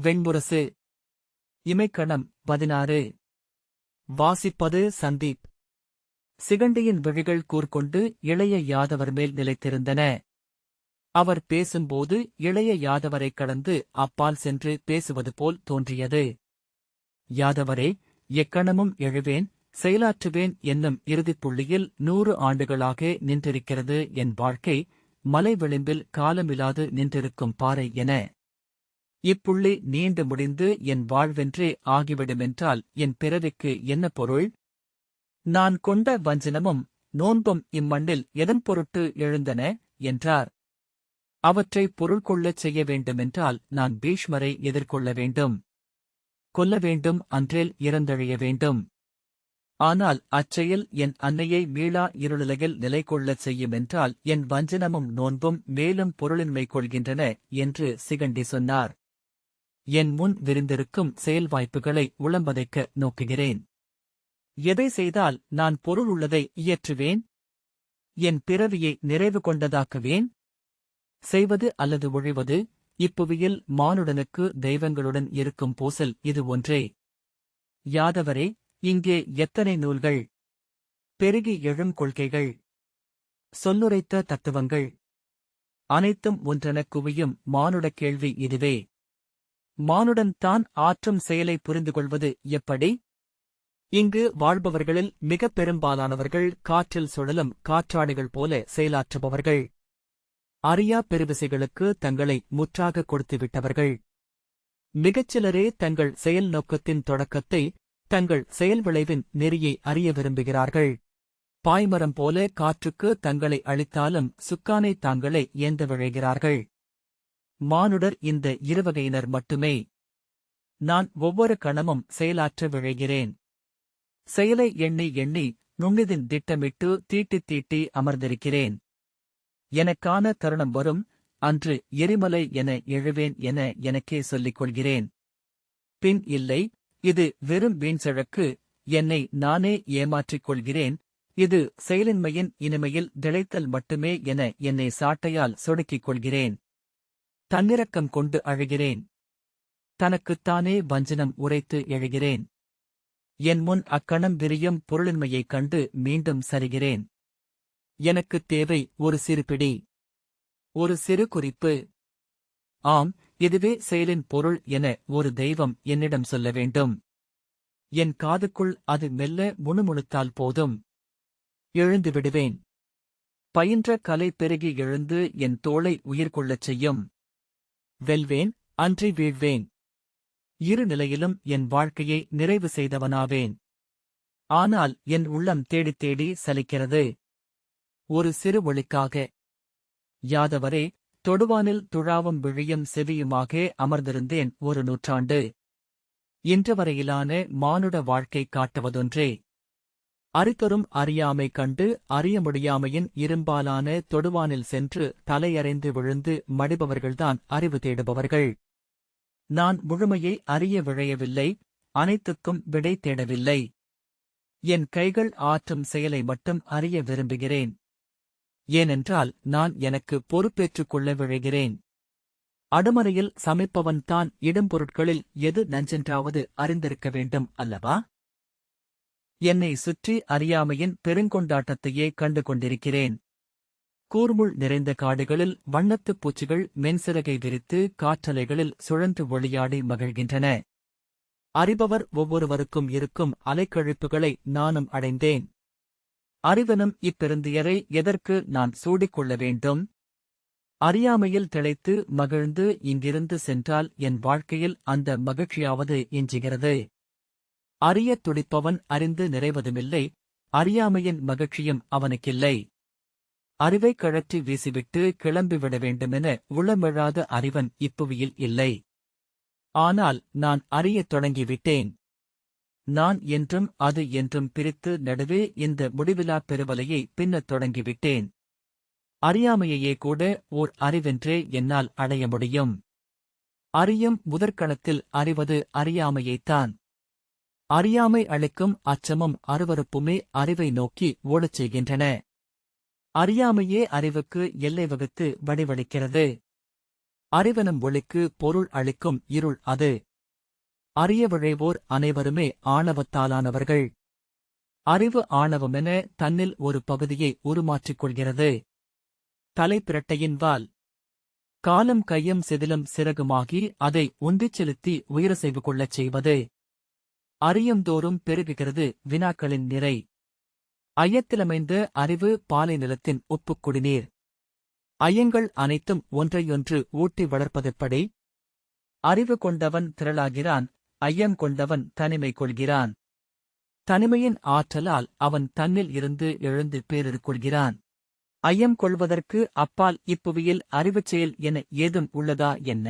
வெண்முரசு. இமைக்கணம் 16. வாசிப்பது சந்தீப். சிகண்டியின் விழிகள் கூர்கொண்டு இளைய யாதவர் மேல் நிலைத்திருந்தன. அவர் பேசும்போது இளைய யாதவரைக் கடந்து அப்பால் சென்று பேசுவது போல் தோன்றியது. யாதவரே, எக்கணமும் எழுவேன், செயலாற்றுவேன் என்னும் இறுதிப் புள்ளியில் 100 ஆண்டுகளாக நின்றிருக்கிறது என் வாழ்க்கை, மலை விளிம்பில் காலமில்லாது நின்றிருக்கும் பாறை என. இப்புள்ளி நீண்டு முடிந்து என் வாழ்வென்றே ஆகிவிடுமென்றால் என் பிறவிக்கு என்ன பொருள்? நான் கொண்ட வஞ்சனமும் நோன்பும் இம்மண்ணில் எதன் பொருட்டு எழுந்தன என்றார். அவற்றை பொருள் கொள்ளச் செய்ய வேண்டுமென்றால் நான் பீஷ்மரை எதிர்கொள்ள வேண்டும், கொல்ல வேண்டும், அன்றேல் இறந்தழிய வேண்டும். ஆனால் அச்செயல் என் அன்னையை மீளா இருளுலகில் நிலை கொள்ளச் செய்யுமென்றால் என் வஞ்சனமும் நோன்பும் மேலும் பொருளின்மை கொள்கின்றன என்று சிகண்டி சொன்னார். என் முன் விரிந்திருக்கும் செயல் வாய்ப்புகளை உளம்பதைக்க நோக்குகிறேன். எதை செய்தால் நான் பொருள் உள்ளதை இயற்றுவேன்? என் பிறவியை நிறைவு கொண்டதாக்குவேன்? செய்வது அல்லது ஒழிவது, இப்புவியில் மானுடனுக்கு தெய்வங்களுடன் இருக்கும் பூசல் இது ஒன்றே. யாதவரே, இங்கே எத்தனை நூல்கள், பெருகி எழும் கொள்கைகள், சொல்லுரைத்த தத்துவங்கள், அனைத்தும் ஒன்றெனக் குவியும் மானுட கேள்வி இதுவே. மானுடன் தான் ஆற்றும் செயலை புரிந்து கொள்வது எப்படி? இங்கு வாழ்பவர்களில் மிகப் பெரும்பாலானவர்கள் காற்றில் சுழலும் காற்றாடிகள் போல செயலாற்றுபவர்கள். அறியா பெருவிசைகளுக்கு தங்களை முற்றாக கொடுத்துவிட்டவர்கள். மிகச்சிலரே தங்கள் செயல் நோக்கத்தின் தொடக்கத்தை, தங்கள் செயல் விளைவின் நெறியை அறிய விரும்புகிறார்கள். பாய்மரம் போல காற்றுக்கு தங்களை அளித்தாலும் சுக்கானை தாங்களே ஏந்த விழைகிறார்கள். மானுடர் இந்த இருவகையினர் மட்டுமே. நான் ஒவ்வொரு கணமும் செயலாற்ற விழைகிறேன். செயலை எண்ணி எண்ணி நுண்ணிதின் திட்டமிட்டு தீட்டித் தீட்டி அமர்ந்திருக்கிறேன். எனக்கான தருணம் வரும், அன்று எரிமலை என எழுவேன் என எனக்கே சொல்லிக் கொள்கிறேன். பின் இல்லை, இது வெறும் வீண்சழக்கு, என்னை நானே ஏமாற்றிக் கொள்கிறேன், இது செயலின்மையின் இனிமையில் திளைத்தல் மட்டுமே என என்னை சாட்டையால் சொடுக்கிக் கொள்கிறேன். தன்னிரக்கம் கொண்டு அழுகிறேன். தனக்குத்தானே வஞ்சனம் உரைத்து எழுகிறேன். என் முன் அக்கணம் விரியும் பொருளின்மையைக் கண்டு மீண்டும் சரிகிறேன். எனக்குத் தேவை ஒரு சிறு பிடி, ஒரு சிறு குறிப்பு. ஆம், இதுவே செயலின் பொருள் என ஒரு தெய்வம் என்னிடம் சொல்ல வேண்டும். என் காதுக்குள் அது மெல்ல முணுமுணுத்தால் போதும். எழுந்து விடுவேன். பயின்ற கலை பெருகி எழுந்து என் தோளை உயிர் கொள்ளச் செய்யும். வெல்வேன், அன்றி வீழ்வேன். இரு நிலையிலும் என் வாழ்க்கையை நிறைவு செய்தவனாவேன். ஆனால் என் உள்ளம் தேடித் தேடி சலிக்கிறது. ஒரு சிறு ஒளிக்காக. யாதவரே, தொடுவானில் துழாவும் விழியும் செவியுமாக அமர்ந்திருந்தேன் ஒரு நூற்றாண்டு. இன்றுவரையிலான மானுட வாழ்க்கை காட்டுவதொன்றே. அறிதொறும் அறியாமை கண்டு அறிய முடியாமையின் இரும்பாலான தொடுவானில் சென்று தலையறைந்து விழுந்து மடிபவர்கள்தான் அறிவு தேடுபவர்கள். நான் முழுமையை அறிய விழையவில்லை, அனைத்துக்கும் விடை தேடவில்லை. என் கைகள் ஆற்றும் செயலை மட்டும் அறிய விரும்புகிறேன். ஏனென்றால் நான் எனக்கு பொறுப்பேற்றுக் கொள்ள விழைகிறேன். அடுமறையில் சமைப்பவன்தான் இடும்பொருட்களில் எது நஞ்சென்றாவது அறிந்திருக்க வேண்டும் அல்லவா? என்னை சுற்றி அறியாமையின் பெருங்கொண்டாட்டத்தையே கண்டு கொண்டிருக்கிறேன். கூர்முள் நிறைந்த காடுகளில் வண்ணத்துப் பூச்சிகள் மென்சிறகை விரித்து காற்றலைகளில் சுழன்று ஒளியாடி மகிழ்கின்றன. அறிபவர் ஒவ்வொருவருக்கும் இருக்கும் அலைக்கழிப்புகளை நானும் அடைந்தேன். அறிவெனும் இப்பெருந்தியரை எதற்கு நான் சூடிக்கொள்ள வேண்டும்? அறியாமையில் திளைத்து மகிழ்ந்து இங்கிருந்து சென்றால் என் வாழ்க்கையில் அந்த மகிழ்ச்சியாவது எஞ்சுகிறது. அறியத் துடிப்பவன் அறிந்து நிறைவதுமில்லை, அறியாமையின் மகிழ்ச்சியும் அவனுக்கில்லை. அறிவைக் கழற்றி வீசிவிட்டு கிளம்பிவிட வேண்டுமென உளமெழாத அறிவன் இப்புவியில் இல்லை. ஆனால் நான் அறியத் தொடங்கிவிட்டேன். நான் என்றும் அது என்றும் பிரித்து நடுவே இந்த முடிவிலாப் பெருவலையை பின்னத் தொடங்கிவிட்டேன். அறியாமையையே கூட ஓர் அறிவென்றே என்னால் அடைய முடியும். அறியும் முதற்கணத்தில் அறிவது அறியாமையைத்தான். அறியாமை அளிக்கும் அச்சமும் அருவருப்புமே அறிவை நோக்கி ஓடச் செய்கின்றன. அறியாமையே அறிவுக்கு எல்லை வகுத்து வடிவளிக்கிறது. அறிவெனும் ஒளிக்கு பொருள் அளிக்கும் இருள் அது. அறிய விழைவோர் அனைவருமே ஆணவத்தாலானவர்கள். அறிவு ஆணவமென தன்னில் ஒரு பகுதியை உருமாற்றிக் கொள்கிறது. தலைப்பிரட்டையின் வால். காலம் கையும் செதிலும் சிறகுமாகி அதை உந்திச் செலுத்தி உயிரசைவு கொள்ளச் செய்வது. அறியும்தோறும் பெருகுகிறது வினாக்களின் நிறை. ஐயத்திலமைந்த அறிவு பாலை நிலத்தின் உப்புக் குடிநீர். ஐயங்கள் அனைத்தும் ஒன்றையொன்று ஊட்டி வளர்ப்பதெப்படி? அறிவு கொண்டவன் திரளாகிறான், ஐயம் கொண்டவன் தனிமை கொள்கிறான். தனிமையின் ஆற்றலால் அவன் தன்னில் இருந்து எழுந்து பேரிரு கொள்கிறான். ஐயம் கொள்வதற்கு அப்பால் இப்புவியில் அறிவுச் செயல் என ஏதும் உள்ளதா என்ன?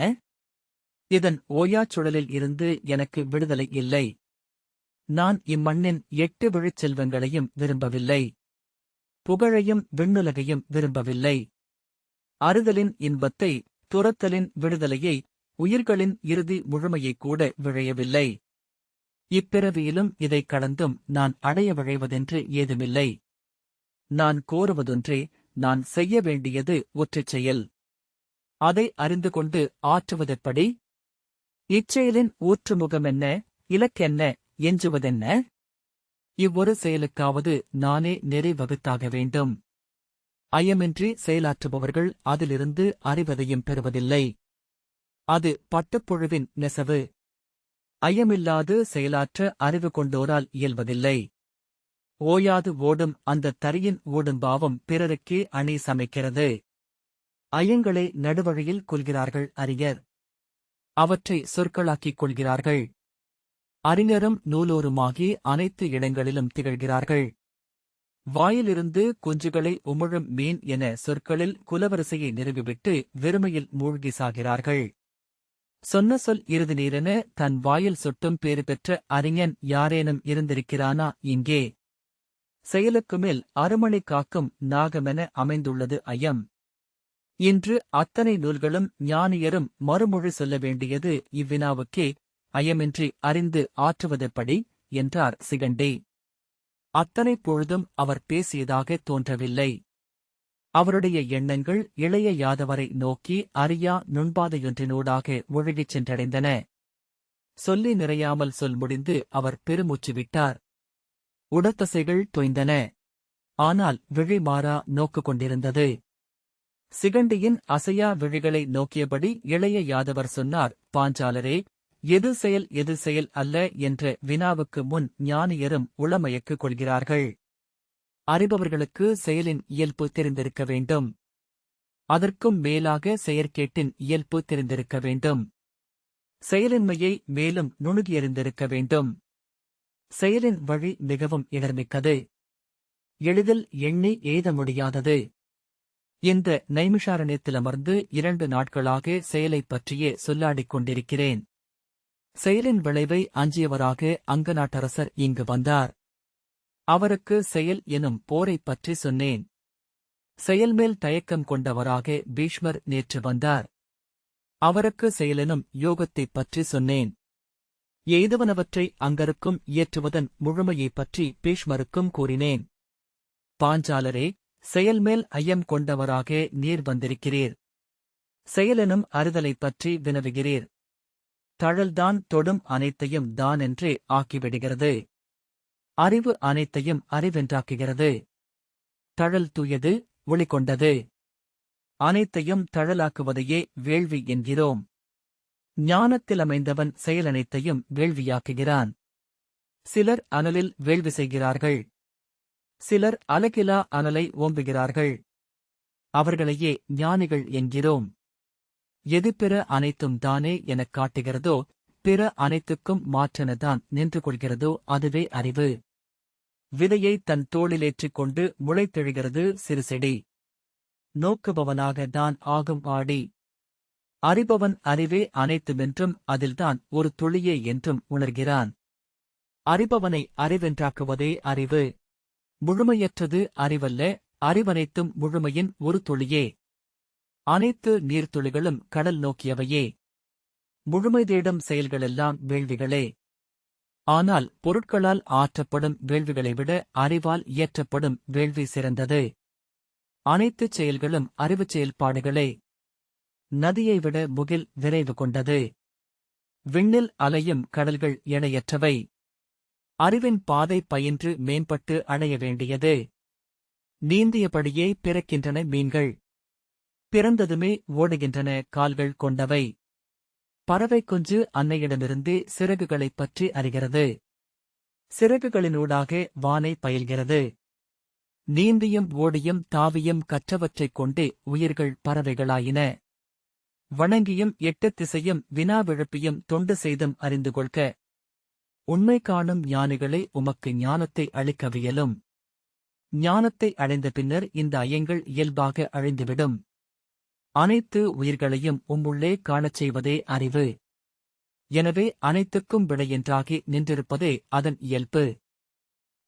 இதன் ஓயாச் சுழலில் இருந்து எனக்கு விடுதலை இல்லை. நான் இம்மண்ணின் 8 விழுச் செல்வங்களையும் விரும்பவில்லை. புகழையும் விண்ணுலகையும் விரும்பவில்லை. அறிதலின் இன்பத்தை, துரத்தலின் விடுதலையை, உயிர்களின் இறுதி முழுமையைக் கூட விழையவில்லை. இப்பிறவியிலும் இதைக் கடந்தும் நான் அடைய விழைவதென்று ஏதுமில்லை. நான் கோருவதொன்றே, நான் செய்ய வேண்டியது ஒற்றைச் செயல். அதை அறிந்து கொண்டு ஆற்றுவதெப்படி? இச்செயலின் ஊற்றுமுகமென்ன, இலக்கென்ன, எஞ்சுவதென்ன? இவ்வொரு செயலுக்காவது நானே நெறி வகுத்தாக வேண்டும். ஐயமின்றி செயலாற்றுபவர்கள் அதிலிருந்து அறிவதையும் பெறுவதில்லை. அது பட்டுப்புழுவின் நெசவு. ஐயமில்லாது செயலாற்ற அறிவு கொண்டோரால் இயல்வதில்லை. ஓயாது ஓடும் அந்தத் தறியின் ஓடும்பாவம் பிறருக்கே அணி சமைக்கிறது. ஐயங்களை நடுவழியில் கொள்கிறார்கள் அறிஞர். அவற்றை சொற்களாக்கிக் கொள்கிறார்கள். அறிஞரும் நூலோருமாகி அனைத்து இடங்களிலும் திகழ்கிறார்கள். வாயிலிருந்து குஞ்சுகளை உமிழும் மீன் என சொற்களில் குலவரிசையை நிறுவிவிட்டு வெறுமையில் மூழ்கி சாகிறார்கள். சொன்ன சொல் இறுதி நீரென தன் வாயில் சொட்டும் பேறு பெற்ற அறிஞன் யாரேனும் இருந்திருக்கிறானா இங்கே? செயலுக்குமேல் அருமணி காக்கும் நாகமென அமைந்துள்ளது ஐயம். இன்று அத்தனை நூல்களும் ஞானியரும் மறுமொழி சொல்ல வேண்டியது இவ்வினாவுக்கே. ஐயமின்றி அறிந்து ஆற்றுவதெப்படி என்றார் சிகண்டி. அத்தனை பொழுதும் அவர் பேசியதாகத் தோன்றவில்லை. அவருடைய எண்ணங்கள் இளைய யாதவரை நோக்கி அறியா நுண்பாதையொன்றினூடாக ஒழுகிச் சென்றடைந்தன. சொல்லி நிறையாமல் சொல் முடிந்து அவர் பெருமூச்சு விட்டார். உடற்தசைகள் தொய்ந்தன. ஆனால் விழி மாறா நோக்கு கொண்டிருந்தது. சிகண்டியின் அசையா விழிகளை நோக்கியபடி இளைய யாதவர் சொன்னார், பாஞ்சாலரே, எது செயல் எது செயல் அல்ல என்ற வினாவுக்கு முன் ஞானியரும் உளமயக்கு கொள்கிறார்கள். அறிபவர்களுக்கு செயலின் இயல்பு தெரிந்திருக்க வேண்டும். அதற்கும் மேலாக செயற்கேட்டின் இயல்பு தெரிந்திருக்க வேண்டும். செயலின்மையை மேலும் நுணுகியறிந்திருக்க வேண்டும். செயலின் வழி மிகவும் இடர்மிக்கது. எளிதில் எண்ணி எய்த முடியாதது. இந்த நைமிஷாரண்யத்திலமர்ந்து 2 நாட்களாக செயலைப் பற்றியே சொல்லாடிக் கொண்டிருக்கிறேன். செயலின் விளைவை அஞ்சியவராக அங்கநாட்டரசர் இங்கு வந்தார். அவருக்கு செயல் எனும் போரைப் பற்றி சொன்னேன். செயல்மேல் தயக்கம் கொண்டவராக பீஷ்மர் நேற்று வந்தார். அவருக்கு செயலெனும் யோகத்தைப் பற்றி சொன்னேன். எய்துவனவற்றை அங்கருக்கும் இயற்றுவதன் முழுமையைப் பற்றி பீஷ்மருக்கும் கூறினேன். பாஞ்சாலரே, செயல்மேல் ஐயம் கொண்டவராக நீர் வந்திருக்கிறீர். செயலெனும் அறிதலைப் பற்றி வினவுகிறீர். தழல்தான் தொடும் அனைத்தையும் தான் என்றே ஆக்கிவிடுகிறது. அறிவு அனைத்தையும் அறிவென்றாக்குகிறது. தழல் தூயது, ஒளி கொண்டது. அனைத்தையும் தழலாக்குவதையே வேள்வி என்கிறோம். ஞானத்திலமைந்தவன் செயலனைத்தையும் வேள்வியாக்குகிறான். சிலர் அனலில் வேள்வி செய்கிறார்கள். சிலர் அலகிலா அனலை ஓம்புகிறார்கள். அவர்களையே ஞானிகள் என்கிறோம். எது பிற அனைத்தும் தானே எனக் காட்டுகிறதோ, பிற அனைத்துக்கும் மாற்றெனதான் நின்று கொள்கிறதோ அதுவே அறிவு. விதையை தன் தோளிலேற்றிக் கொண்டு முளைத்தெழுகிறது சிறு செடி. நோக்குபவனாக தான் ஆகும் ஆடி. அறிபவன் அறிவே அனைத்துமென்றும் அதில்தான் ஒரு துளியே என்றும் உணர்கிறான். அறிபவனை அறிவென்றாக்குவதே அறிவு. முழுமையற்றது அறிவல்ல, அறிவனைத்தும் முழுமையின் ஒரு துளியே. அனைத்து நீர்த்துளிகளும் கடல் நோக்கியவையே. முழுமை தேடும் செயல்களெல்லாம் வேள்விகளே. ஆனால் பொருட்களால் ஆற்றப்படும் வேள்விகளை விட அறிவால் இயற்றப்படும் வேள்வி சிறந்தது. அனைத்துச் செயல்களும் அறிவுச் செயல்பாடுகளே. நதியை விட முகில் விரைவு கொண்டது. விண்ணில் அலையும் கடல்கள் எடையற்றவை. அறிவின் பாதை பயின்று மேம்பட்டு அடைய வேண்டியது. நீந்தியபடியே பிறக்கின்றன மீன்கள். பிறந்ததுமே ஓடுகின்றன கால்கள் கொண்டவை. பறவை குஞ்சு அன்னையிடமிருந்தே சிறகுகளைப் பற்றி அறிகிறது. சிறகுகளினூடாக வானை பயில்கிறது. நீந்தியும் ஓடியும் தாவியும் கற்றவற்றைக் கொண்டே உயிர்கள் பறவைகளாயின. வணங்கியும் 8 திசையும் வினாவிழப்பியும் தொண்டு செய்தும் அறிந்து கொள்க. உண்மை காணும் ஞானிகளே உமக்கு ஞானத்தை அளிக்கவியலும். ஞானத்தை அடைந்த பின்னர் இந்த ஐயங்கள் இயல்பாக அழிந்துவிடும். அனைத்து உயிர்களையும் உம்முள்ளே காணச் செய்வதே அறிவு. எனவே அனைத்துக்கும் விடையென்றாகி நின்றிருப்பதே அதன் இயல்பு.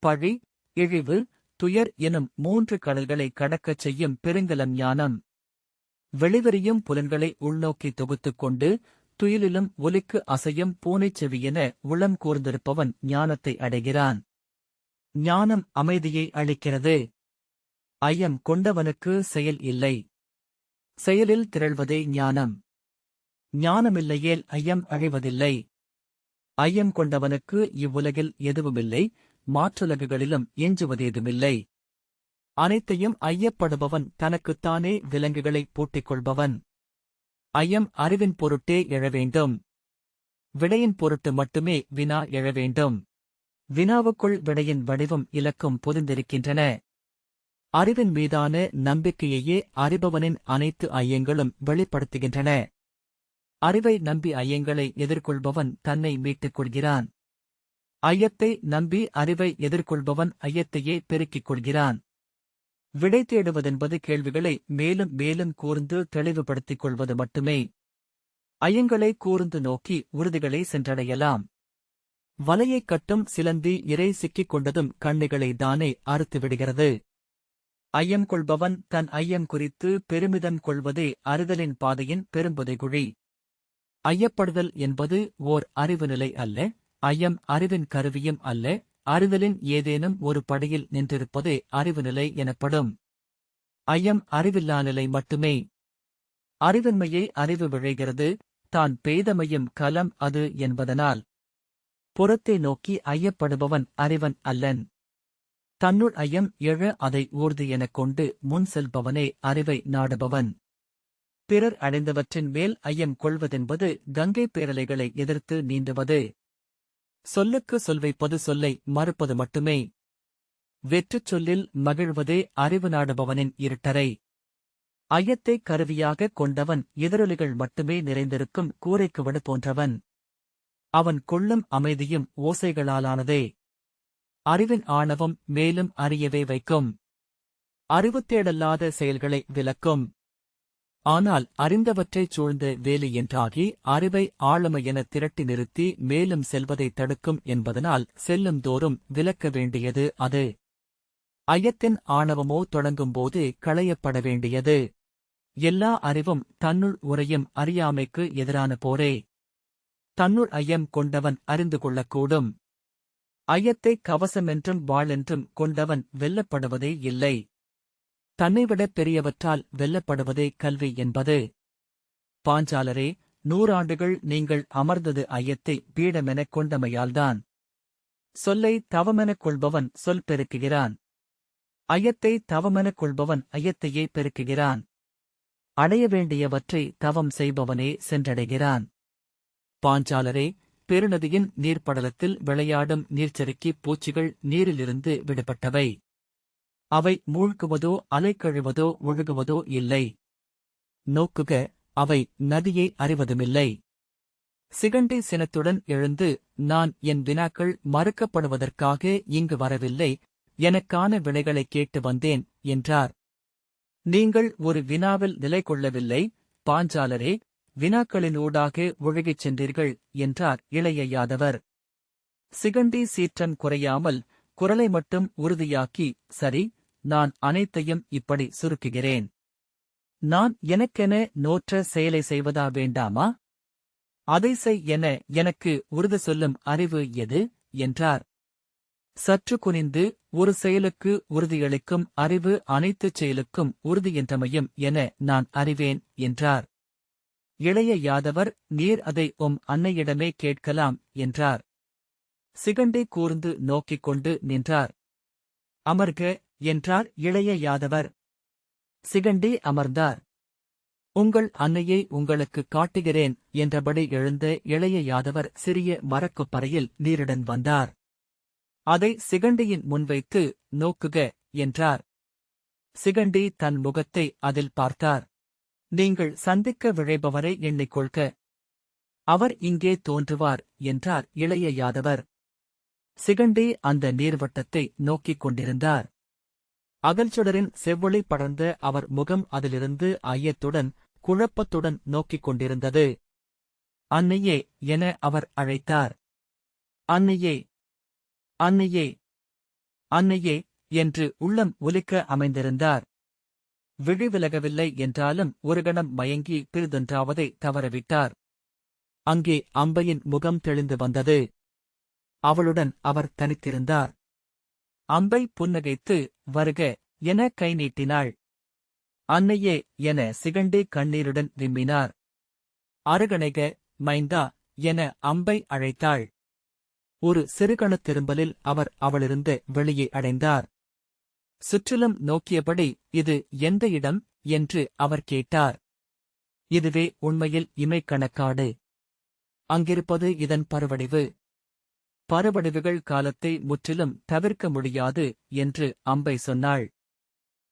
பழி, இழிவு, துயர் எனும் 3 கடல்களை கடக்கச் செய்யும் பெருங்கலம் ஞானம். வெளிவரியும் புலன்களை உள்நோக்கி தொகுத்துக் கொண்டு துயிலிலும் ஒலிக்கு அசையும் பூனைச் செவியென உளம் கூர்ந்திருப்பவன் ஞானத்தை அடைகிறான். ஞானம் அமைதியை அளிக்கிறது. ஐயம் கொண்டவனுக்கு செயல் இல்லை. செயலில் திரள்வதே ஞானம். ஞானமில்லையேல் ஐயம் அழிவதில்லை. ஐயம் கொண்டவனுக்கு இவ்வுலகில் எதுவுமில்லை, மாற்றுலகுகளிலும் எஞ்சுவதேதுமில்லை. அனைத்தையும் ஐயப்படுபவன் தனக்குத்தானே விலங்குகளை பூட்டிக் கொள்பவன். ஐயம் அறிவின் பொருட்டே எழவேண்டும். விடையின் பொருட்டு மட்டுமே வினா எழவேண்டும். வினாவுக்குள் விடையின் வடிவம் இலக்கும் பொதிந்திருக்கின்றன. அறிவின் மீதான நம்பிக்கையையே அறிபவனின் அனைத்து ஐயங்களும் வெளிப்படுத்துகின்றன. அறிவை நம்பி ஐயங்களை எதிர்கொள்பவன் தன்னை மீட்டுக் கொள்கிறான். ஐயத்தை நம்பி அறிவை எதிர்கொள்பவன் ஐயத்தையே பெருக்கிக் கொள்கிறான். விடை தேடுவதென்பது கேள்விகளை மேலும் மேலும் கூர்ந்து தெளிவுபடுத்திக் கொள்வது மட்டுமே. ஐயங்களை கூர்ந்து நோக்கி உறுதிகளை சென்றடையலாம். வலையைக் கட்டும் சிலந்தி இரை சிக்கிக் கொண்டதும் கண்ணிகளை தானே அறுத்துவிடுகிறது. ஐயம் கொள்பவன் தன் ஐயம் குறித்து பெருமிதம் கொள்வதே அறிதலின் பாதையின் பெரும்புதைகுழி. ஐயப்படுதல் என்பது ஓர் அறிவு நிலை அல்ல. ஐயம் அறிவின் கருவியும் அல்ல. அறிதலின் ஏதேனும் ஒரு படியில் நின்றிருப்பதே அறிவு நிலை எனப்படும். ஐயம் அறிவில்லா நிலை மட்டுமே. அறிவின்மையை அறிவு விழைகிறது. தான் பெய்தமையும் கலம் அது என்பதனால். புறத்தை நோக்கி ஐயப்படுபவன் அறிவன் அல்லன். தன்னுள் ஐயம் எழ அதை ஊர்தி எனக் கொண்டு முன் செல்பவனே அறிவை நாடுபவன். பிறர் அடைந்தவற்றின் மேல் ஐயம் கொள்வதென்பது கங்கை பேரலைகளை எதிர்த்து நீந்துவது. சொல்லுக்கு சொல்வைப்பது சொல்லை மறுப்பது மட்டுமே. வெற்றுச் சொல்லில் மகிழ்வதே அறிவு நாடுபவனின் இருட்டரை. ஐயத்தைக் கருவியாகக் கொண்டவன் எதிரொலிகள் மட்டுமே நிறைந்திருக்கும் கூரைக்கு வடு போன்றவன். அவன் கொள்ளும் அமைதியும் ஓசைகளாலானதே. அறிவின் ஆணவம் மேலும் அறியவே வைக்கும். அறிவுத்தேடல்லாத செயல்களை விலக்கும். ஆனால் அறிந்தவற்றைச் சூழ்ந்த வேலி என்றாகி அறிவை ஆழமையென திரட்டி நிறுத்தி மேலும் செல்வதைத் தடுக்கும் என்பதனால் செல்லும் தோறும் விலக்க வேண்டியது அது. ஐயத்தின் ஆணவமோ தொடங்கும்போது களையப்பட வேண்டியது. எல்லா அறிவும் தன்னுள் உறையும் அறியாமைக்கு எதிரான போரே. தன்னுள் ஐயம் கொண்டவன் அறிந்து கொள்ளக்கூடும். ஐயத்தைக் கவசமென்றும் வாளென்றும் கொண்டவன் வெல்லப்படுவதே இல்லை. தன்னைவிடப் பெரியவற்றால் வெல்லப்படுவதே கல்வி என்பது. பாஞ்சாலரே, 100 ஆண்டுகள் நீங்கள் அமர்ந்தது ஐயத்தை பீடமெனக் கொண்டமையால்தான். சொல்லை தவமெனக் கொள்பவன் சொல் பெருக்குகிறான். ஐயத்தை தவமெனக் கொள்பவன் ஐயத்தையே பெருக்குகிறான். அடைய வேண்டியவற்றை தவம் செய்பவனே சென்றடைகிறான். பாஞ்சாலரே, பெருநதியின் நீர்ப்படலத்தில் விளையாடும் நீர்ச்சறுக்கிப் பூச்சிகள் நீரிலிருந்து விடுபட்டவை. அவை மூழ்குவதோ அலைக்கழிவதோ ஒழுகுவதோ இல்லை. நோக்குக, அவை நதியை அறிவதுமில்லை. சிகண்டி சினத்துடன் எழுந்து, நான் என் வினாக்கள் மறுக்கப்படுவதற்காக இங்கு வரவில்லை, எனக்கான விடைகளைக் கேட்டு வந்தேன் என்றார். நீங்கள் ஒரு வினாவில் நிலை கொள்ளவில்லை, பாஞ்சாலரே, வினாக்களினூடாக ஒழுகிச் சென்றீர்கள் என்றார் இளைய யாதவர். சிகண்டி சீற்றம் குறையாமல் குரலை மட்டும் உறுதியாக்கி, சரி, நான் அனைத்தையும் இப்படி சுருக்குகிறேன். நான் எனக்கென நோற்ற செயலை செய்வதா வேண்டாமா? அதை செய் என எனக்கு உறுதி சொல்லும் அறிவு எது என்றார். சற்று குனிந்து, ஒரு செயலுக்கு உறுதியளிக்கும் அறிவு அனைத்துச் செயலுக்கும் உறுதி என்றமையும் என நான் அறிவேன் என்றார். இளைய யாதவர், நீர் அதை அன்னையிடமே கேட்கலாம் என்றார். சிகண்டி கூர்ந்து நோக்கிக் கொண்டு நின்றார். அமர்க என்றார் இளைய யாதவர். சிகண்டி அமர்ந்தார். உங்கள் அன்னையை உங்களுக்கு காட்டுகிறேன் என்றபடி எழுந்த இளைய யாதவர் சிறிய மரக்குப்பறையில் நீருடன் வந்தார். அதை சிகண்டியின் முன்வைத்து, நோக்குக என்றார். சிகண்டி தன் முகத்தை அதில் பார்த்தார். நீங்கள் சந்திக்க விழைபவரை எண்ணிக்கொள்க. அவர் இங்கே தோன்றுவார் என்றார் இளைய யாதவர். சிகண்டி அந்த நீர்வட்டத்தை நோக்கிக் கொண்டிருந்தார். அகல்சுடரின் செவ்வொளி படர்ந்த அவர் முகம் அதிலிருந்து ஐயத்துடன், குழப்பத்துடன் நோக்கிக் கொண்டிருந்தது. அன்னையே என அவர் அழைத்தார். அன்னையே, அன்னையே, அன்னையே என்று உள்ளம் ஒலிக்க அமைந்திருந்தார். விழி விலகவில்லை என்றாலும் ஒரு கணம் மயங்கி பிறிதொன்றாவதை தவறவிட்டார். அங்கே அம்பையின் முகம் தெளிந்து வந்தது. அவளுடன் அவர் தனித்திருந்தார். அம்பை புன்னகைத்து, வருக என கை நீட்டினாள். அன்னையே என சிகண்டி கண்ணீருடன் விம்மினார். அருகணைக, மைந்தா என அம்பை அழைத்தாள். ஒரு சிறுகணத் திரும்பலில் அவர் அவளிருந்து வெளியே அடைந்தார். சுற்றிலும் நோக்கியபடி, இது எந்த இடம் என்று அவர் கேட்டார். இதுவே உண்மையில் இமைக்கணக்காடு. அங்கிருப்பது இதன் பருவடிவு. பருவடிவுகள் காலத்தை முற்றிலும் தவிர்க்க முடியாது என்று அம்பை சொன்னாள்.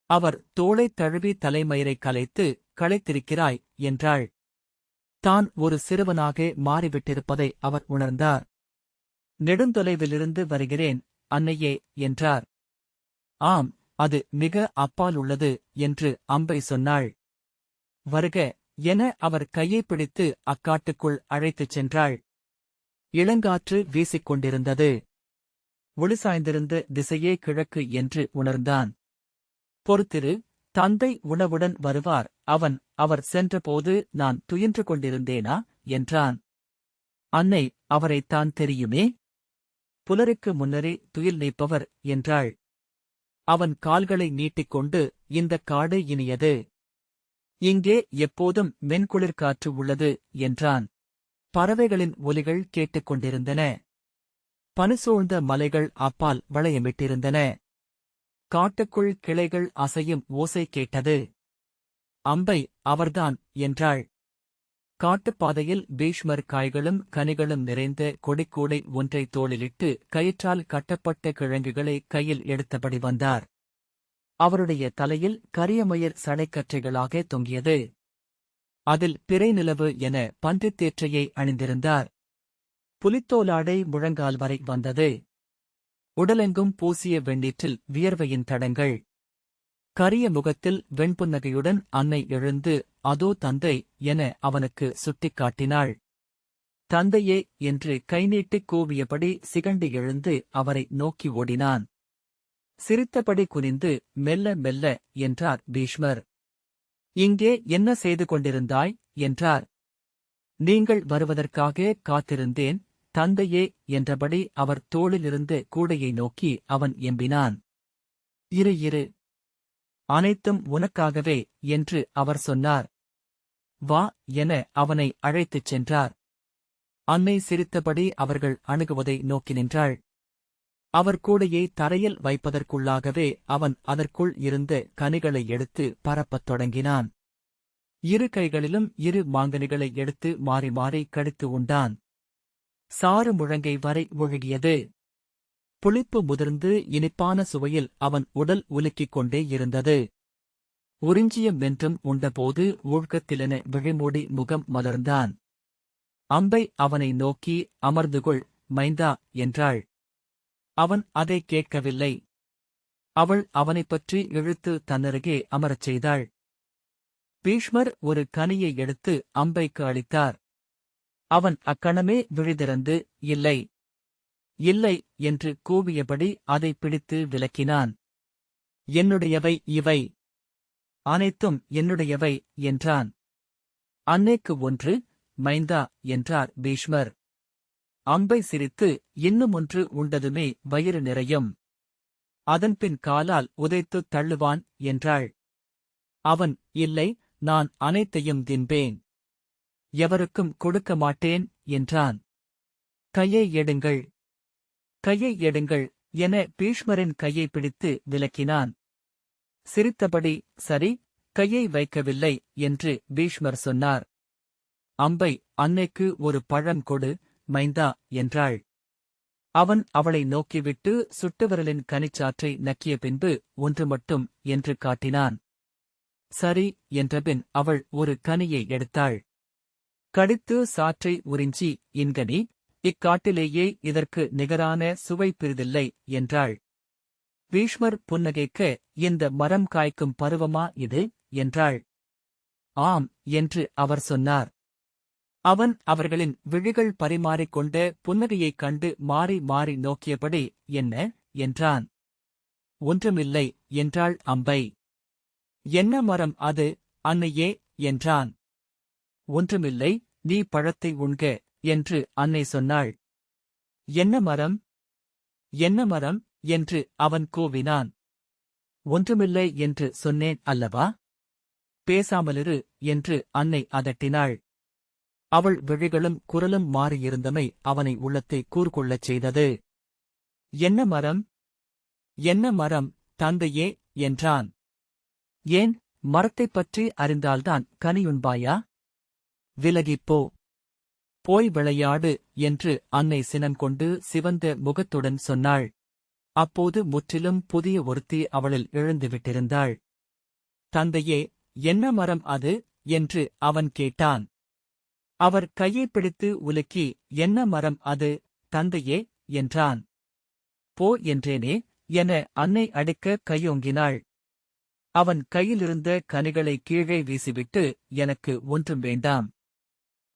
அவர் தோளைத் தழுவி தலைமயிரை களைத்திருக்கிறாய் என்றாள். தான் ஒரு சிறுவனாக மாறிவிட்டிருப்பதை அவர் உணர்ந்தார். நெடுந்தொலைவிலிருந்து வருகிறேன், அன்னையே என்றார். ஆம், அது மிக அப்பால் உள்ளது என்று அம்பை சொன்னாள். வருக என அவர் கையைப் பிடித்து அக்காட்டுக்குள் அழைத்துச் சென்றாள். இளங்காற்று வீசிக்கொண்டிருந்தது. ஒளிசாய்ந்திருந்த திசையே கிழக்கு என்று உணர்ந்தான். பொறுத்திரு, தந்தை உணவுடன் வருவார். அவர் சென்றபோது நான் துயின்று கொண்டிருந்தேனா என்றான். அன்னை, அவரைத்தான் தெரியுமே. புலருக்கு முன்னரே துயில் நீப்பவர் என்றாள். அவன் கால்களை நீட்டிக்கொண்டு, இந்தக் காடு இனியது. இங்கே எப்போதும் மென்குளிர்காற்று உள்ளது என்றான். பறவைகளின் ஒலிகள் கேட்டுக்கொண்டிருந்தன. பனிசூழ்ந்த மலைகள் அப்பால் வளையமிட்டிருந்தன. காட்டுக்குள் கிளைகள் அசையும் ஓசை கேட்டது. அம்பை, அவர்தான் என்றாள். காட்டுப்பாதையில் பீஷ்மர் காய்களும் கனிகளும் நிறைந்த கொடிக்கூடை ஒன்றை தோளிலிட்டு கயிற்றால் கட்டப்பட்ட கிழங்குகளை கையில் எடுத்தபடி வந்தார். அவருடைய தலையில் கரியமயிர் சடைக்கற்றைகளாக தொங்கியது. அதில் பிறை நிலவு என பன்றித்தேற்றையை அணிந்திருந்தார். புலித்தோலாடை முழங்கால் வரை வந்தது. உடலெங்கும் பூசிய வெண்ணீற்றில் வியர்வையின் தடங்கள். கரிய முகத்தில் வெண்புன்னகையுடன் அன்னை எழுந்து, அதோ தந்தை என அவனுக்கு சுட்டிக்காட்டினாள். தந்தையே என்று கைநீட்டிக் கூவியபடி சிகண்டி எழுந்து அவரை நோக்கி ஓடினான். சிரித்தபடி குனிந்து, மெல்ல மெல்ல என்றார் பீஷ்மர். இங்கே என்ன செய்து கொண்டிருந்தாய் என்றார். நீங்கள் வருவதற்காக காத்திருந்தேன், தந்தையே என்றபடி அவர் தோளிலிருந்து கூடையை நோக்கி அவன் எம்பினான். இரு, அனைத்தும் உனக்காகவே என்று அவர் சொன்னார். வா என அவனை அழைத்துச் சென்றார். அன்னை சிரித்தபடி அவர்கள் அணுகுவதை நோக்கி நின்றாள். அவர் கூடையை தரையில் வைப்பதற்குள்ளாகவே அவன் அதற்குள் இருந்த கனிகளை எடுத்து பரப்பத் தொடங்கினான். இரு கைகளிலும் 2 மாங்கனிகளை எடுத்து மாறி மாறி கடித்து உண்டான். சாறு முழங்கை வரை ஒழுகியது. புளிப்பு முதிர்ந்து இனிப்பான சுவையில் அவன் உடல் உலுக்கிக் கொண்டே இருந்தது. உறிஞ்சியம் வென்றும் உண்டபோது ஊழ்கத்திலென விழிமூடி முகம் மலர்ந்தான். அம்பை அவனை நோக்கி, அமர்ந்துகொள் மைந்தா என்றாள். அவன் அதை கேட்கவில்லை. அவள் அவனைப் பற்றி இழுத்து தன்னருகே அமரச் செய்தாள். பீஷ்மர் ஒரு கனியை எடுத்து அம்பைக்கு அளித்தார். அவன் அக்கணமே விழிதிறந்து, இல்லை, இல்லை என்று கூவியபடி அதை பிடித்து விலக்கினான். என்னுடையவை இவை, அனைத்தும் என்னுடையவை என்றான். அன்னைக்கு ஒன்று, மைந்தா என்றார் பீஷ்மர். அம்பை சிரித்து, இன்னும் ஒன்று உண்டதுமே வயிறு நிறையும். அதன்பின் காலால் உதைத்துத் தள்ளுவான் என்றாள். அவன், இல்லை, நான் அனைத்தையும் தின்பேன். எவருக்கும் கொடுக்க மாட்டேன் என்றான். கையை எடுங்கள், கையை எடுங்கள் என பீஷ்மரின் கையை பிடித்து விலக்கினான். சிரித்தபடி, சரி, கையை வைக்கவில்லை என்று பீஷ்மர் சொன்னார். அம்பை, அன்னைக்கு ஒரு பழம் கொடு, மைந்தா என்றாள். அவன் அவளை நோக்கிவிட்டு சுட்டுவிரலின் கனிச்சாற்றை நக்கிய பின்பு ஒன்று மட்டும் என்று காட்டினான். சரி என்றபின் அவள் ஒரு கனியை எடுத்தாள். கடித்து சாற்றை உறிஞ்சி, இன்கனி, இக்காட்டிலேயே இதற்கு நிகரான சுவை பிறிதில்லை என்றாள். பீஷ்மர் புன்னகைக்க, இந்த மரம் காய்க்கும் பருவமா இது என்றாள். ஆம் என்று அவர் சொன்னார். அவன் அவர்களின் விழிகள் பரிமாறிக்கொண்ட புன்னகையைக் கண்டு மாறி மாறி நோக்கியபடி, என்ன என்றான். ஒன்றுமில்லை என்றாள் அம்பை. என்ன மரம் அது, அன்னையே என்றான். ஒன்றுமில்லை, நீ பழத்தை உண்க என்று அன்னை சொன்னாள். என்ன மரம், என்ன மரம் என்று அவன் கூவினான். ஒன்றுமில்லை என்று சொன்னேன் அல்லவா? பேசாமலிரு என்று அன்னை அதட்டினாள். அவள் விழிகளும் குரலும் மாறியிருந்தமை அவனை உள்ளத்தை கூர்கொள்ளச் செய்தது. என்ன மரம், என்ன மரம், தந்தையே என்றான். ஏன், மரத்தைப் பற்றி அறிந்தால்தான் கனியுண்பாயா? விலகிப்போ, போய் விளையாடு என்று அன்னை சினங்கொண்டு சிவந்த முகத்துடன் சொன்னாள். அப்போது முற்றிலும் புதிய ஒருத்தி அவளில் எழுந்துவிட்டிருந்தாள். தந்தையே, என்ன மரம் அது என்று அவன் கேட்டான். அவர் கையைப் பிடித்து உலுக்கி, என்ன மரம் அது, தந்தையே என்றான். போ என்றேனே என அன்னை அடிக்க கையோங்கினாள். அவன் கையிலிருந்த கனிகளை கீழே வீசிவிட்டு, எனக்கு ஒன்றும் வேண்டாம்,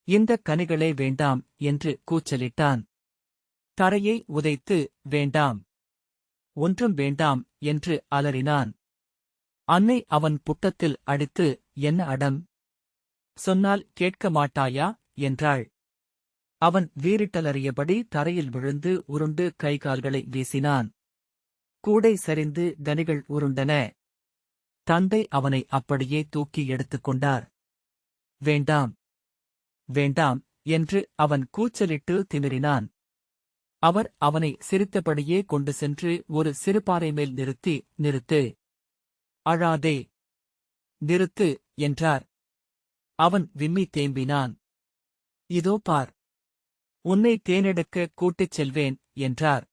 இந்தக் கனிகளே வேண்டாம் என்று கூச்சலிட்டான். தரையை உதைத்து, வேண்டாம், ஒன்றும் வேண்டாம் என்று அலறினான். அன்னை அவன் புட்டத்தில் அடித்து, என்ன அடம், சொன்னால் கேட்க மாட்டாயா என்றாள். அவன் வீறிட்டலறியபடி தரையில் விழுந்து உருண்டு கைகால்களை வீசினான். கூடை சரிந்து கனிகள் உருண்டன. தந்தை அவனை அப்படியே தூக்கி எடுத்துக் கொண்டார். வேண்டாம், வேண்டாம் என்று அவன் கூச்சலிட்டு திமிரினான். அவர் அவனை சிரித்தபடியே கொண்டு சென்று ஒரு சிறுபாறை மேல் நிறுத்தி, நிறுத்து, அழாதே, நிறுத்து என்றார். அவன் விம்மி தேம்பினான். இதோ பார், உன்னை தேனெடுக்க கூட்டிச் செல்வேன் என்றார்.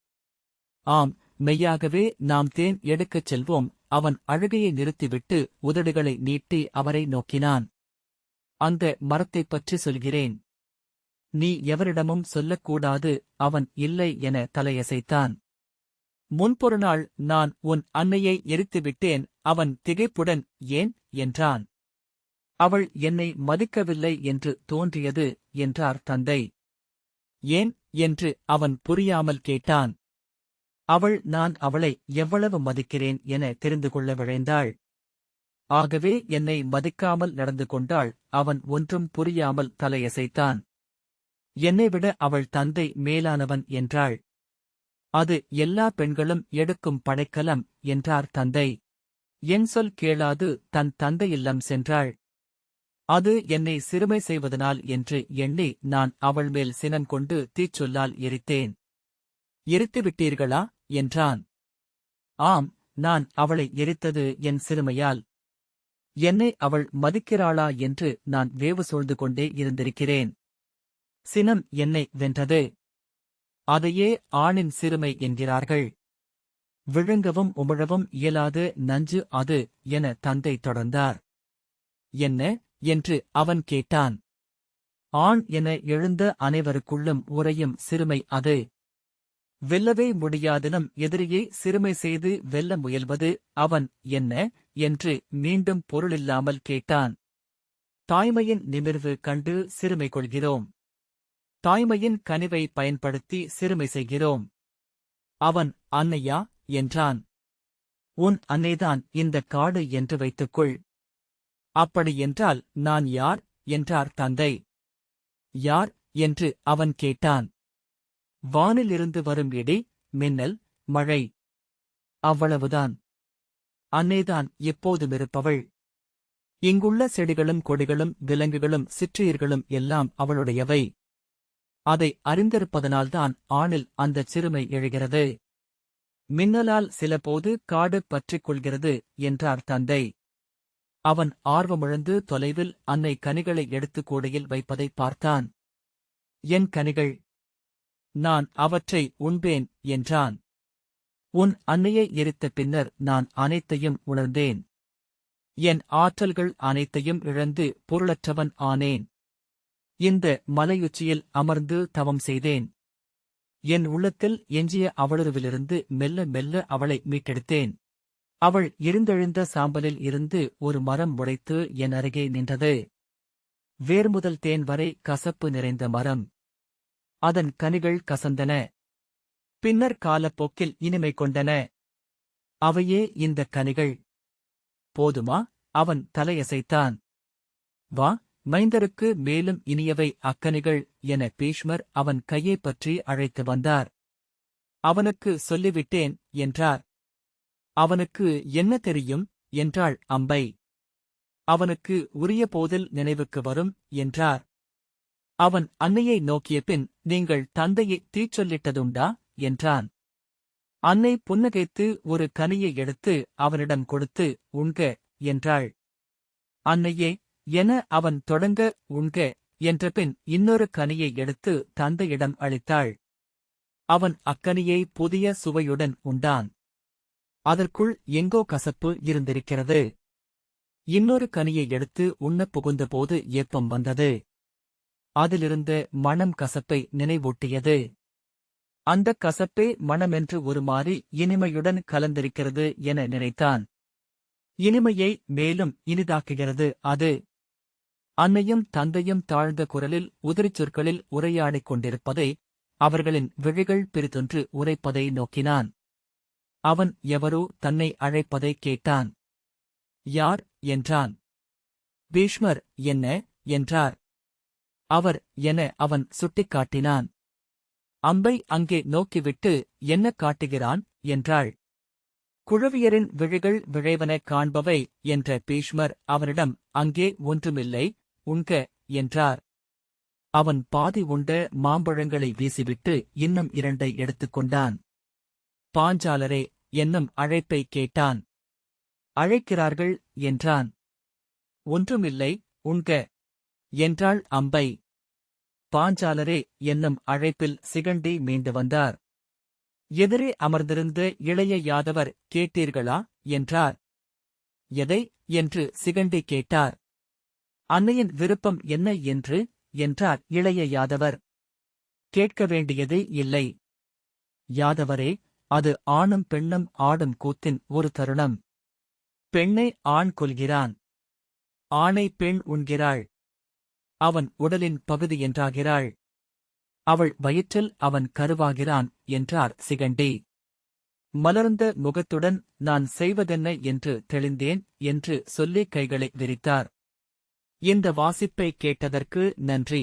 ஆம், மெய்யாகவே நாம் தேன் எடுக்கச் செல்வோம். அவன் அழுகையை நிறுத்திவிட்டு உதடுகளை நீட்டி அவரை நோக்கினான். அந்த மரத்தைப் பற்றி சொல்கிறேன். நீ எவரிடமும் சொல்லக்கூடாது. அவன் இல்லை என தலையசைத்தான். முன்பொரு நாள் நான் உன் அன்னையை எரித்துவிட்டேன். அவன் திகைப்புடன், ஏன் என்றான். அவள் என்னை மதிக்கவில்லை என்று தோன்றியது என்றார் தந்தை. ஏன் என்று அவன் புரியாமல் கேட்டான். நான் அவளை எவ்வளவு மதிக்கிறேன் என தெரிந்து கொள்ள விழைந்தாள். ஆகவே என்னை மதிக்காமல் நடந்து கொண்டாள். அவன் ஒன்றும் புரியாமல் தலையசைத்தான். என்னைவிட அவள் தந்தை மேலானவன் என்றாள். அது எல்லா பெண்களும் எடுக்கும் படைக்கலம் என்றார் தந்தை. என் சொல் கேளாது தன் தந்தையில்லம் சென்றாள். அது என்னை சிறுமை செய்வதனால் என்று எண்ணி நான் அவள் மேல் சினங்கொண்டு தீச்சொல்லால் எரித்தேன். எரித்துவிட்டீர்களா என்றான். ஆம், நான் அவளை எரித்தது என் சிறுமையால். என்னை அவள் மதிக்கிறாளா என்று நான் வேவு சூழ்ந்து கொண்டே இருந்திருக்கிறேன். சினம் என்னை வென்றது. அதையே ஆணின் சிறுமை என்கிறார்கள். விழுங்கவும் உமிழவும் இயலாத நஞ்சு அது என தந்தை தொடர்ந்தார். என்ன என்று அவன் கேட்டான். ஆண் என எழுந்த அனைவருக்குள்ளும் உறையும் சிறுமை அது. வெல்லவே முடியாதனம் எதிரியை சிறுமை செய்து வெல்ல முயல்வது அவன் என்ன என்று மீண்டும் பொருளில்லாமல் கேட்டான். தாய்மையின் நிமிர்வு கண்டு சிறுமை கொள்கிறோம். தாய்மையின் கனிவை பயன்படுத்தி சிறுமை செய்கிறோம். அவன் அன்னையா என்றான். உன் அன்னைதான் இந்த காடு என்று வைத்துக்கொள். அப்படியென்றால் நான் யார் என்றார் தந்தை. யார் என்று அவன் கேட்டான். வானிலிருந்து வரும் இடி, மின்னல், மழை, அவ்வளவுதான். அன்னைதான் எப்போதுமிருப்பவள். இங்குள்ள செடிகளும் கொடிகளும் விலங்குகளும் சிற்றுயிர்களும் எல்லாம் அவளுடையவை. அதை அறிந்திருப்பதனால்தான் ஆணில் அந்தச் சிறுமை எழுகிறது. மின்னலால் சிலபோது காடு பற்றிக் கொள்கிறது என்றார் தந்தை. அவன் ஆர்வமிழந்து தொலைவில் அன்னை கனிகளை எடுத்து கூடையில் வைப்பதைப் பார்த்தான். என் கனிகள், நான் அவற்றை உண்பேன் என்றான். உன் அன்னையை எரித்த பின்னர் நான் அனைத்தையும் உணர்ந்தேன். என் ஆற்றல்கள் அனைத்தையும் இழந்து பொருளற்றவன் ஆனேன். இந்த மலையுச்சியில் அமர்ந்து தவம் செய்தேன். என் உள்ளத்தில் எஞ்சிய அவளுருவிலிருந்து மெல்ல மெல்ல அவளை மீட்டெடுத்தேன். அவள் எரிந்தெழுந்த சாம்பலில் இருந்து ஒரு மரம் முளைத்து என் அருகே நின்றது. வேர்முதல் தேன் வரை கசப்பு நிறைந்த மரம். அதன் கனிகள் கசந்தன. பின்னர் காலப்போக்கில் இனிமை கொண்டன. அவையே இந்த கனிகள். போதுமா? அவன் தலையசைத்தான். வா, மைந்தருக்கு மேலும் இனியவை அக்கனிகள் என பீஷ்மர் அவன் கையைப் பற்றி அழைத்து வந்தார். அவனுக்கு சொல்லிவிட்டேன் என்றார். அவனுக்கு என்ன தெரியும் என்றாள் அம்பை. அவனுக்கு உரிய போதில் நினைவுக்கு வரும் என்றார். அவன் அன்னையை நோக்கிய பின் நீங்கள் தந்தையை தீச்சொல்லிட்டதுண்டா என்றான். அன்னை புன்னகைத்து ஒரு கனியை எடுத்து அவனிடம் கொடுத்து உண்க என்றாள். அன்னையே என அவன் தொடங்க உண்க என்றபின் இன்னொரு கனியை எடுத்து தந்தையிடம் அளித்தாள். அவன் அக்கனியை புதிய சுவையுடன் உண்டான். அதற்குள் எங்கோ கசப்பு இருந்திருக்கிறது. இன்னொரு கனியை எடுத்து உண்ணப் புகுந்தபோது ஏப்பம் வந்தது. அதிலிருந்த மணம் கசப்பை நினைவூட்டியது. அந்தக் கசப்பே மணமென்று ஒரு மாறி இனிமையுடன் கலந்திருக்கிறது என நினைத்தான். இனிமையை மேலும் இனிதாக்குகிறது அது. அன்னையும் தந்தையும் தாழ்ந்த குரலில் உதிரிச் சொற்களில் உரையாடிக் கொண்டிருப்பதை, அவர்களின் விழிகள் பிரிதொன்று உரைப்பதை நோக்கினான். அவன் எவரோ தன்னை அழைப்பதைக் கேட்டான். யார் என்றான். பீஷ்மர் என்ன என்றார். அவர் என அவன் சுட்டிக்காட்டினான். அம்பை அங்கே நோக்கிவிட்டு என்ன காட்டுகிறான் என்றாள். குழவியரின் விழிகள் விழைவனக் காண்பவை என்ற பீஷ்மர் அவனிடம் அங்கே ஒன்றுமில்லை உண்க என்றார். அவன் பாதி உண்ட மாம்பழங்களை வீசிவிட்டு இன்னும் 2 எடுத்துக்கொண்டான். பாஞ்சாலரே என்னும் அழைப்பை கேட்டான். அழைக்கிறார்கள் என்றான். ஒன்றுமில்லை உண்க என்றாள் அம்பை. பாஞ்சாலரே என்னும் அழைப்பில் சிகண்டி மீண்டு வந்தார். எதிரே அமர்ந்திருந்த இளைய யாதவர் கேட்டீர்களா என்றார். எதை என்று சிகண்டி கேட்டார். அன்னையின் விருப்பம் என்ன என்று என்றார் இளைய யாதவர். கேட்க வேண்டியது இல்லை யாதவரே, அது ஆணும் பெண்ணும் ஆடும் கூத்தின் ஒரு தருணம். பெண்ணை ஆண் கொல்கிறான், ஆணை பெண் உண்கிறாள். அவன் உடலின் பகுதி என்றாகிறாள். அவள் வயிற்றில் அவன் கருவாகிறான் என்றார் சிகண்டி. மலர்ந்த முகத்துடன் நான் செய்வதென்ன என்று தெளிந்தேன் என்று சொல்லி கைகளை விரித்தார். இந்த வாசிப்பை கேட்டதற்கு நன்றி.